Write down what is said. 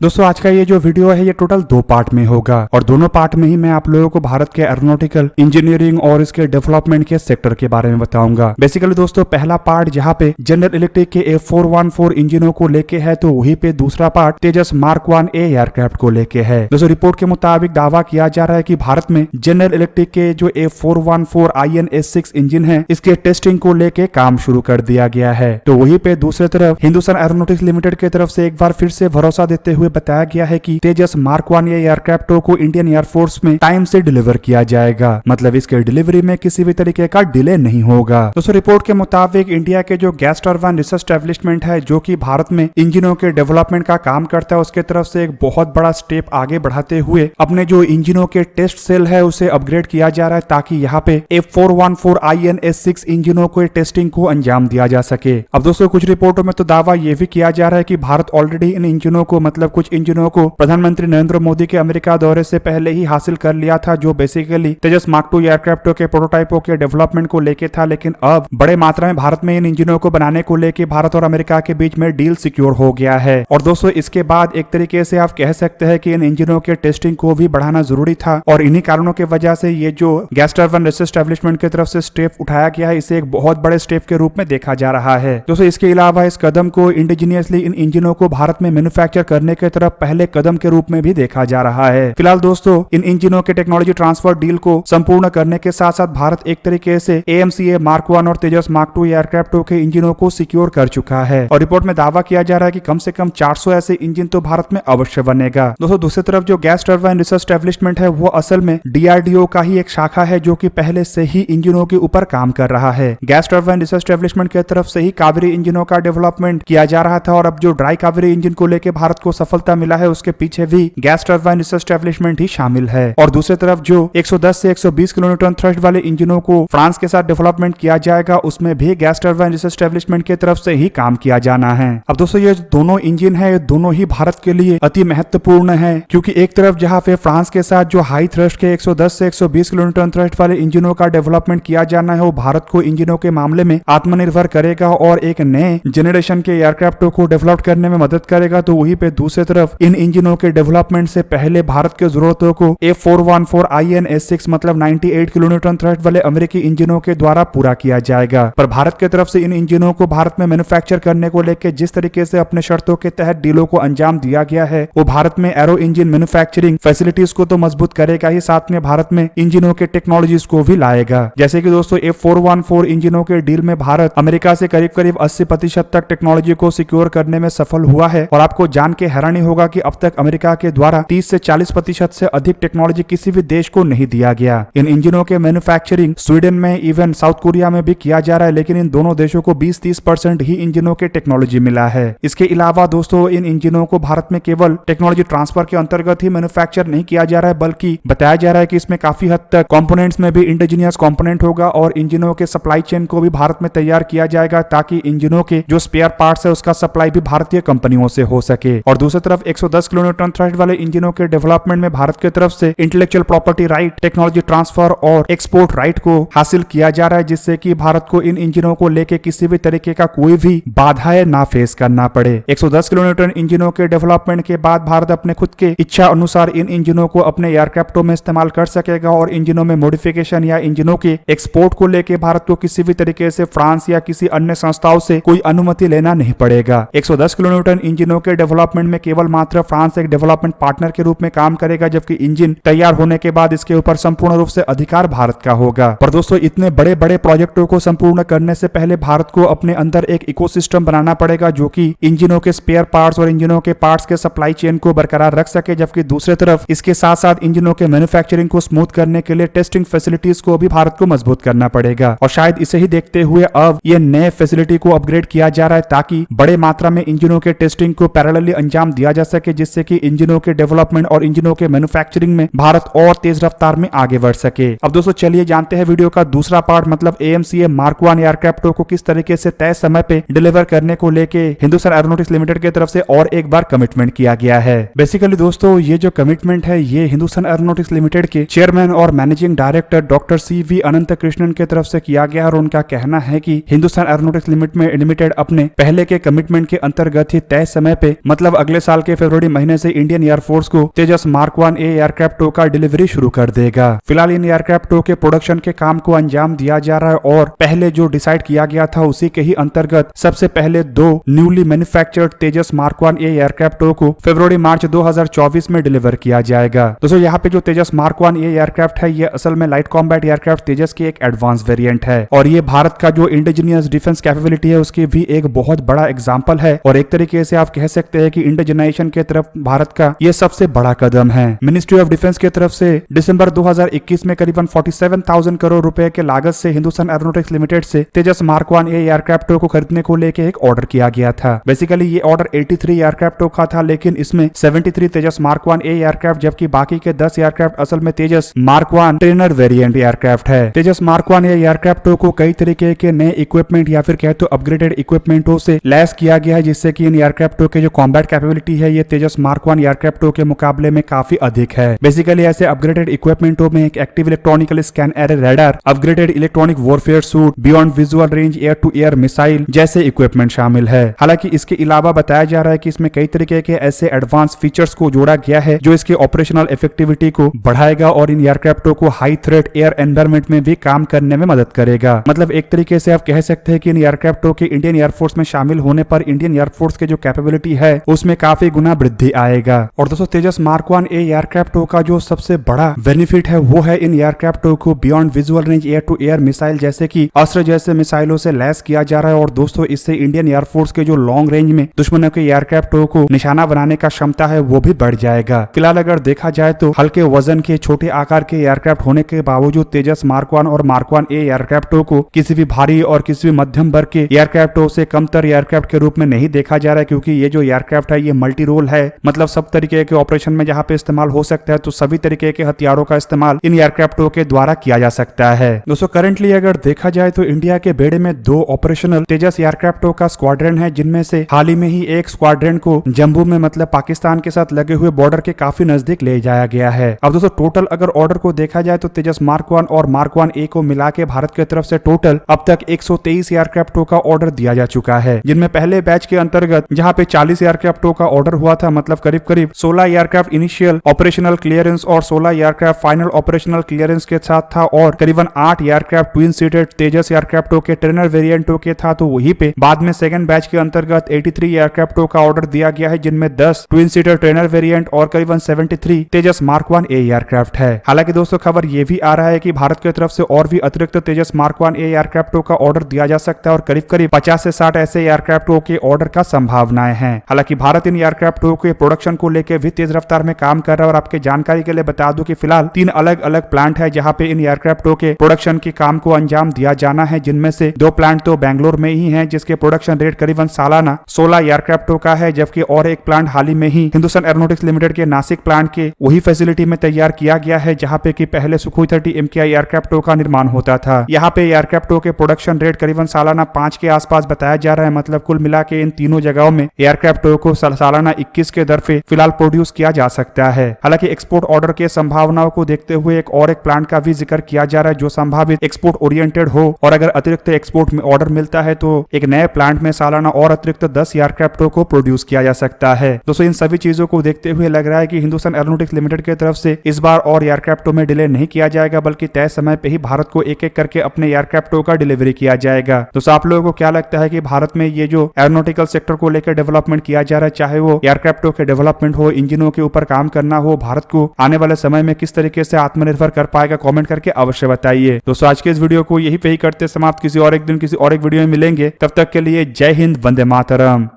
दोस्तों आज का ये जो वीडियो है ये टोटल 2 पार्ट में होगा और दोनों पार्ट में ही मैं आप लोगों को भारत के एरोनॉटिकल इंजीनियरिंग और इसके डेवलपमेंट के सेक्टर के बारे में बताऊंगा। बेसिकली दोस्तों पहला पार्ट जहाँ पे जनरल इलेक्ट्रिक के A414 इंजनों को लेके है, तो वहीं पे दूसरा पार्ट तेजस मार्क 1A एयरक्राफ्ट को लेके है। दोस्तों रिपोर्ट के मुताबिक दावा किया जा रहा है कि भारत में जनरल इलेक्ट्रिक के जो A414 INS6 इंजन है इसके टेस्टिंग को लेके काम शुरू कर दिया गया है। तो वहीं पे दूसरी तरफ हिंदुस्तान एरोनॉटिक्स लिमिटेड की तरफ से एक बार फिर से भरोसा देते हुए बताया गया है कि तेजस मार्क 1 एयरक्राफ्टों को इंडियन एयरफोर्स में टाइम से डिलीवर किया जाएगा, मतलब इसके डिलीवरी में किसी भी तरीके का डिले नहीं होगा। दोस्तों रिपोर्ट के मुताबिक इंडिया के जो गैस टरबाइन रिसर्च एस्टेब्लिशमेंट है जो कि भारत में इंजनों के डेवलपमेंट का काम करता है, उसके तरफ से एक बहुत बड़ा स्टेप आगे बढ़ाते हुए अपने जो इंजनों के टेस्ट सेल है उसे अपग्रेड किया जा रहा है ताकि यहाँ पे A414 INS6 इंजनों को टेस्टिंग को अंजाम दिया जा सके। अब दोस्तों कुछ रिपोर्टों में तो दावा यह भी किया जा रहा है कि भारत ऑलरेडी इन इंजनों को मतलब कुछ इंजनों को प्रधानमंत्री नरेंद्र मोदी के अमेरिका दौरे से पहले ही हासिल कर लिया था, जो बेसिकली तेजस मार्क 2 एयरक्राफ्टों के प्रोटोटाइपों के डेवलपमेंट को लेके था। लेकिन अब बड़े मात्रा में भारत में इन इंजनों को बनाने को लेके भारत और अमेरिका के बीच में डील सिक्योर हो गया है। और दोस्तों इसके बाद एक तरीके से आप कह सकते हैं कि इन इंजनों के टेस्टिंग को भी बढ़ाना जरूरी था और इन्हीं कारणों की वजह से ये जो गैस टरबाइन रिसर्च एस्टेब्लिशमेंट की तरफ से स्टेप उठाया गया है इसे एक बहुत बड़े स्टेप के रूप में देखा जा रहा है। दोस्तों इसके अलावा इस कदम को इंडिजीनियसली इन इंजनों को भारत में मैन्युफैक्चर करने की तरफ पहले कदम के रूप में भी देखा जा रहा है। फिलहाल दोस्तों इन इंजनों के टेक्नोलॉजी ट्रांसफर डील को संपूर्ण करने के साथ साथ भारत एक तरीके से AMCA मार्क 1 और तेजस मार्क 2 एयरक्राफ्टों के इंजनों को सिक्योर कर चुका है और रिपोर्ट में दावा किया जा रहा है कि कम से कम 400 ऐसे इंजन तो भारत में अवश्य बनेगा। दोस्तों दूसरी तरफ जो गैस टरबाइन रिसर्च एस्टेब्लिशमेंट है वो असल में DRDO का ही एक शाखा है जो कि पहले से ही इंजनों के ऊपर काम कर रहा है। गैस टरबाइन रिसर्च एस्टेब्लिशमेंट की तरफ से ही कावेरी इंजनों का डेवलपमेंट किया जा रहा था और अब जो ड्राई कावेरी इंजन को लेकर भारत को सफलता मिला है उसके पीछे भी गैस टरबाइन रिसर्च एस्टेब्लिशमेंट ही शामिल है। और दूसरी तरफ जो 110 से 120 किलोन्यूटन थ्रस्ट वाले इंजनों को फ्रांस के साथ डेवलपमेंट किया जाएगा उसमें भी गैस टरबाइन रिसर्च एस्टेब्लिशमेंट की तरफ से ही काम किया जाना है। अब दोस्तों ये दोनों इंजन है ये दोनों ही भारत के लिए अति महत्वपूर्ण है, क्योंकि एक तरफ जहां पे फ्रांस के साथ जो हाई थ्रस्ट के 110 से 120 किलोन्यूटन थ्रस्ट वाले इंजनों का डेवलपमेंट किया जाना है वो भारत को इंजनों के मामले में आत्मनिर्भर करेगा और एक नए जनरेशन के एयरक्राफ्टों को डेवलप करने में मदद करेगा। तो वहीं पे दूसरी तरफ इन इंजनों के डेवलपमेंट से पहले भारत के जरूरतों को A414 INS6 मतलब 98 किलोन्यूटन थ्रस्ट वाले अमेरिकी इंजनों के द्वारा पूरा किया जाएगा। पर भारत की तरफ से इन इंजनों को भारत में मैन्युफैक्चर करने को लेकर जिस तरीके से अपने शर्तों के तहत डीलों को अंजाम दिया गया है वो भारत में एरो इंजन मैन्युफैक्चरिंग फैसिलिटीज को तो मजबूत करेगा ही, साथ में भारत में इंजनों के टेक्नोलॉजीज को भी लाएगा। जैसे कि दोस्तों A414 इंजनों के डील में भारत अमेरिका से करीब करीब 80% तक टेक्नोलॉजी को सिक्योर करने में सफल हुआ है और आपको जान के हैरानी होगा कि अब तक अमेरिका के द्वारा 30 से 40% से अधिक टेक्नोलॉजी किसी भी देश को नहीं दिया गया। इन इंजनों के मैन्युफैक्चरिंग स्वीडन में इवन साउथ कोरिया में भी किया जा रहा है, लेकिन इन दोनों देशों को 20-30% ही इंजनों के टेक्नोलॉजी मिला है। इसके अलावा दोस्तों इन इंजनों को भारत में केवल टेक्नोलॉजी ट्रांसफर के अंतर्गत ही मैन्युफैक्चर नहीं किया जा रहा है, बल्कि बताया जा रहा है कि इसमें काफी हद तक कंपोनेंट्स में भी इंडिजीनियस कंपोनेंट होगा और इंजनों के सप्लाई चेन को भी भारत में तैयार किया जाएगा ताकि इंजनों के जो स्पेयर पार्ट्स है उसका सप्लाई भी भारतीय कंपनियों से हो सके। और दूसरी तरफ 110 किलोन्यूटन थ्रस्ट वाले इंजनों के डेवलपमेंट में भारत की तरफ से intellectual property right, technology transfer और एक्सपोर्ट राइट को हासिल किया जा रहा है, जिससे कि भारत को इन इंजनों को लेके किसी भी तरीके का कोई भी बाधाएं ना फेस करना पड़े। 110 किलोन्यूटन इंजनों के डेवलपमेंट के बाद भारत अपने खुद के इच्छा अनुसार इन इंजनों को अपने एयरक्राफ्टों में इस्तेमाल कर सकेगा और इंजनों में मॉडिफिकेशन या इंजनों के एक्सपोर्ट को लेके भारत को किसी भी तरीके से फ्रांस या किसी अन्य संस्थाओं से कोई अनुमति लेना नहीं पड़ेगा। 110 किलोन्यूटन इंजनों के डेवलपमेंट में केवल मात्र फ्रांस एक डेवलपमेंट पार्टनर के रूप में काम करेगा, जबकि इंजन तैयार होने के बाद इसके ऊपर संपूर्ण रूप से अधिकार भारत का होगा। पर दोस्तों इतने बड़े बड़े प्रोजेक्टों को संपूर्ण करने से पहले भारत को अपने अंदर एक इकोसिस्टम बनाना पड़ेगा जो कि इंजनों के स्पेयर पार्ट्स और इंजनों के पार्ट्स के सप्लाई चेन को बरकरार रख सके, जबकि दूसरी तरफ इसके साथ साथ इंजनों के मैन्युफैक्चरिंग को स्मूथ करने के लिए टेस्टिंग फैसिलिटीज को भी भारत को मजबूत करना पड़ेगा। और शायद इसे ही देखते हुए अब ये नए फैसिलिटी को अपग्रेड किया जा रहा है ताकि बड़े मात्रा में इंजनों के टेस्टिंग को पैरेलली अंजाम दिया जा सके, जिससे कि इंजनों के डेवलपमेंट और इंजनों के मैन्युफैक्चरिंग में भारत और तेज रफ्तार में आगे बढ़ सके। अब दोस्तों चलिए जानते हैं वीडियो का दूसरा पार्ट मतलब AMCA मार्क 1 एयरक्राफ्टों को किस तरीके से तय समय पे डिलीवर करने को लेके हिंदुस्तान एरोनॉटिक्स लिमिटेड की तरफ से और एक बार कमिटमेंट किया गया है। बेसिकली दोस्तों ये जो कमिटमेंट है ये हिंदुस्तान एरोनॉटिक्स लिमिटेड के चेयरमैन और मैनेजिंग डायरेक्टर डॉक्टर CV अनंत कृष्णन की तरफ से किया गया और उनका कहना है कि हिंदुस्तान एरोनॉटिक्स लिमिटेड अपने पहले के कमिटमेंट के अंतर्गत ही तय समय पे मतलब अगले साल के फरवरी महीने से इंडियन एयरफोर्स को तेजस मार्क 1 ए एयरक्राफ्ट 2 का डिलीवरी शुरू कर देगा। फिलहाल इन एयरक्राफ्ट 2 के प्रोडक्शन के काम को अंजाम दिया जा रहा है और पहले जो डिसाइड किया गया था उसी के ही अंतर्गत सबसे पहले 2 न्यूली मैन्युफैक्चर्ड तेजस मार्क 1 ए एयरक्राफ्ट 2 को फरवरी मार्च 2024 में डिलीवर किया जाएगा। दोस्तों यहाँ पे जो तेजस मार्क 1 ए एयरक्राफ्ट है ये असल में लाइट कॉम्बैट एयरक्राफ्ट तेजस की एक एडवांस वेरिएंट है और ये भारत का जो इंडिजिनियस डिफेंस कैपेबिलिटी है उसकी भी एक बहुत बड़ा एग्जाम्पल है और एक तरीके से आप कह सकते हैं कि इंडिजिनाइजेशन के तरफ भारत का ये सबसे बड़ा कदम है। मिनिस्ट्री ऑफ डिफेंस की तरफ से दिसंबर 2021 में करीबन 47,000 करोड़ रुपए के लागत से हिंदुस्तान एरोनॉटिक्स लिमिटेड से तेजस मार्क 1 ए एयरक्राफ्ट को खरीदने को लेकर एक ऑर्डर किया गया था। बेसिकली ये ऑर्डर 83 एयरक्राफ्ट का था लेकिन इसमें 73 तेजस मार्क 1 ए एयरक्राफ्ट जबकि बाकी के 10 एयरक्राफ्ट असल में तेजस मार्क 1 ट्रेनर वेरिएंट एयरक्राफ्ट है। तेजस मार्क 1 ए एयरक्राफ्ट को कई तरीके के नए इक्विपमेंट या फिर कहे तो अपग्रेडेड इक्विपमेंटों से लैस किया गया है जिससे कि इन एयरक्राफ्टों के जो कॉम्बैट कैपेबिलिटी है ये तेजस मार्क 1 एयरक्राफ्टों के मुकाबले में काफी अधिक है। बेसिकली ऐसे अपग्रेडेड इक्विपमेंटों में एक active electronical scan array radar, upgraded electronic warfare suite, beyond visual range air to air missile जैसे इक्विपमेंट शामिल है। हालांकि इसके अलावा बताया जा रहा है कि इसमें कई तरीके के ऐसे एडवांस फीचर्स को जोड़ा गया है जो इसकी ऑपरेशनल इफेक्टिविटी को बढ़ाएगा और इन एयरक्राफ्टों को हाई थ्रेट एयर एनवायरमेंट में भी काम करने में मदद करेगा। मतलब एक तरीके से आप कह सकते हैं कि इन एयरक्राफ्टों के इंडियन एयरफोर्स में शामिल होने पर इंडियन एयरफोर्स के जो कैपेबिलिटी है उसमें काफी गुना वृद्धि आएगा। और दोस्तों तेजस मार्क 1 ए एयरक्राफ्टों का जो सबसे बड़ा बेनिफिट है वो है इन एयरक्राफ्टों को beyond visual range air to air missile जैसे कि अस्त्र जैसे मिसाइलों से लैस किया जा रहा है और दोस्तों इससे इंडियन एयरफोर्स के जो लॉन्ग रेंज में दुश्मनों के एयरक्राफ्टों को निशाना बनाने का क्षमता है वो भी बढ़ जाएगा। फिलहाल अगर देखा जाए तो हल्के वजन के छोटे आकार के एयरक्राफ्ट होने के बावजूद तेजस मार्क 1 और मार्क 1 ए एयरक्राफ्टों को किसी भी भारी और किसी भी मध्यम वर्ग के एयरक्राफ्टों से कमतर एयरक्राफ्ट के रूप में नहीं देखा जा रहा है क्योंकि ये जो एयरक्राफ्ट है ये मल्टी रोल है। मतलब सब तरीके के ऑपरेशन में जहां पे इस्तेमाल हो सकता है तो सभी तरीके के हथियारों का इस्तेमाल इन एयरक्राफ्टों के द्वारा किया जा सकता है। दोस्तों करंटली अगर देखा जाए तो इंडिया के बेड़े में 2 ऑपरेशनल तेजस एयरक्राफ्टों का स्क्वाड्रन है जिनमें से हाल ही में ही एक स्क्वाड्रन को जम्मू में मतलब पाकिस्तान के साथ लगे हुए बॉर्डर के काफी नजदीक ले जाया गया है। अब दोस्तों टोटल अगर ऑर्डर को देखा जाए तो तेजस मार्क 1 और मार्क 1 ए को मिला के भारत की तरफ से टोटल अब तक 123 एयरक्राफ्टों का ऑर्डर दिया जा चुका है जिनमें पहले बैच के अंतर्गत जहां पे 40 एयरक्राफ्टों का ऑर्डर हुआ था मतलब करीब करीब 16 एयरक्राफ्ट इनिशियल ऑपरेशनल क्लियरेंस और 16 एयरक्राफ्ट फाइनल ऑपरेशनल क्लियरेंस के साथ था और करीबन 8 एयरक्राफ्ट ट्विन सीटेड तेजस एयरक्राफ्टों के ट्रेनर वेरिएंटों के था। तो वहीं पे बाद में सेकंड बैच के अंतर्गत 83 एयरक्राफ्टों का ऑर्डर दिया गया है जिनमें 10 ट्विन सीटर ट्रेनर वेरिएंट और करीबन 73 तेजस मार्क 1 ए एयरक्राफ्ट है। हालांकि दोस्तों खबर ये भी आ रहा है कि भारत की तरफ से और भी अतिरिक्त तेजस मार्क 1 ए एयरक्राफ्टों का ऑर्डर दिया जा सकता है और करीब करीब 50 से 60 ऐसे एयरक्राफ्टों के ऑर्डर का संभावनाएं हैं। हालांकि भारत इन एयरक्राफ्टों के प्रोडक्शन को लेकर भी तेज रफ्तार में काम कर रहा है और आपके जानकारी के लिए बता दूं कि फिलहाल 3 अलग अलग प्लांट है जहां पे इन एयरक्राफ्टों के प्रोडक्शन के काम को अंजाम दिया जाना है जिनमें से 2 प्लांट तो बेंगलोर में ही हैं जिसके प्रोडक्शन रेट करीबन सालाना 16 एयरक्राफ्टों का है जबकि और एक प्लांट हाल ही में ही हिंदुस्तान एरोनॉटिक्स लिमिटेड के नासिक प्लांट के वही फैसिलिटी में तैयार किया गया है जहां पे कि पहले सुखोई 30 MKI एयरक्राफ्टों का निर्माण होता था। यहाँ पे एयरक्राफ्टों के प्रोडक्शन रेट करीबन सालाना 5 के आसपास बताया जा रहा है। मतलब कुल मिला के इन तीनों जगहों में एयरक्राफ्टों को सालाना 21 के दर पे फिलहाल प्रोड्यूस किया जा सकता है। हालांकि एक्सपोर्ट ऑर्डर के संभावनाओं को देखते हुए एक प्लांट का भी जिक्र किया जा रहा है जो संभावित एक्सपोर्ट ओरिएंटेड हो और अगर अतिरिक्त एक्सपोर्ट में ऑर्डर मिलता है तो एक नए प्लांट में सालाना और अतिरिक्त 10 एयरक्राफ्टों को प्रोड्यूस किया जा सकता है। दोस्तों इन सभी चीजों को देखते हुए लग रहा है कि हिंदुस्तान एरोनॉटिक्स लिमिटेड की तरफ से इस बार और एयरक्राफ्टों में डिले नहीं किया जाएगा बल्कि तय समय पे ही भारत को एक एक करके अपने एयरक्राफ्टों का डिलीवरी किया जाएगा। दोस्तों आप लोगों को क्या लगता है कि भारत में ये जो एरोनॉटिकल सेक्टर को लेकर डेवलपमेंट किया जा रहा है चाहे वो एयरक्राफ्टों के डेवलपमेंट हो, इंजनों के ऊपर काम करना हो, भारत को आने वाले समय में किस तरीके से आत्मनिर्भर कर पाएगा, कमेंट करके अवश्य बताइए। दोस्तों आज के इस वीडियो को यही पे ही करते समाप्त। किसी और एक दिन किसी और एक वीडियो में मिलेंगे, तब तक के लिए जय हिंद, वंदे मातरम।